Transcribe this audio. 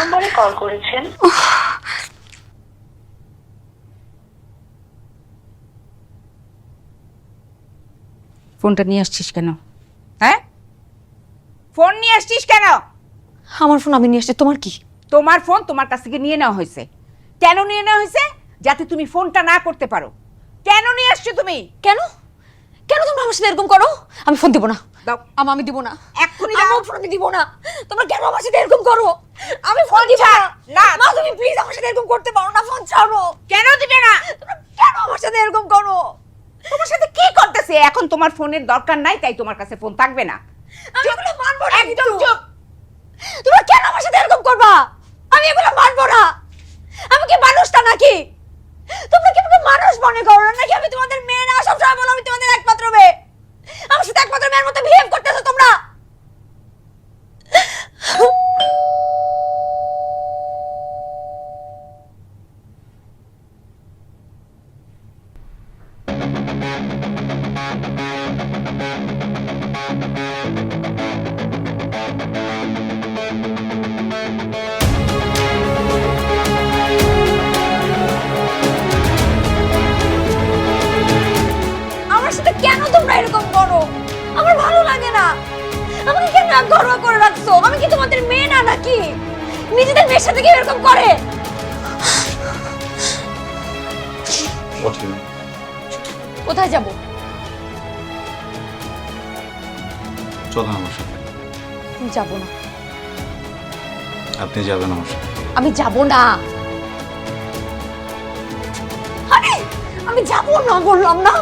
নম্বরে কল করেছেন। ফোনটা নিয়ে আসছিস কেন? হ্যাঁ, ফোন নিয়ে আসছিস কেন? আমার ফোন আমি নিয়ে আসছি, তোমার কি? তোমার ফোন তোমার কাছ থেকে নিয়ে নেওয়া হয়েছে। কেন নিয়ে নেওয়া হয়েছে? যাতে তুমি ফোনটা না করতে পারো। কেন নিয়ে আসছো তুমি? কেন কেন তোমরা আমার সাথে এরকম করো? আমি ফোন দিব না। দাও। আমি দিব না, এক্ষুনি দাও। আমার ফোন আমি দিব না। তোমরা কেন আমার সাথে এরকম করো? আমি ফোন দিব না। না। মা তুমি প্লিজ আমার সাথে এরকম করতে পারো না, ফোন ছাড়ো। কেন দিবে না? তোমরা কেন আমার সাথে এরকম করো? তোমার সাথে কি করতেছে? এখন তোমার ফোনের দরকার নাই, তাই তোমার কাছে ফোন থাকবে না। আমি এগুলো মানবো না। একদম চুপ। তোমরা কেন আমার সাথে এরকম করবা? আমি এগুলো মানবো না। আমি কি মানুষটা নাকি? তোমরা কি আমাকে মানুষ মনে করো নাকি? আমি তোমাদের মেয়ে না, সবসময় বলো আমি তোমাদের একমাত্র মেয়ে। আমার সাথে একমাত্র মেয়ের মতো বিহেভ করতেছো তোমরা। আমার সাথে কেন তোমরা এরকম করো? আমার ভালো লাগে না। আমাকে কেন ঘরোয়া করে রাখছো? আমি কি তোমাদের মেয়ে না নাকি? নিজেদের মেয়ের সাথে কেউ এরকম করে? কোথায় যাব? চলেন আমার সাথে। আমি যাব না। আপনি যাবেন আমার সাথে। আমি যাব না। আরে আমি যাব না বললাম না।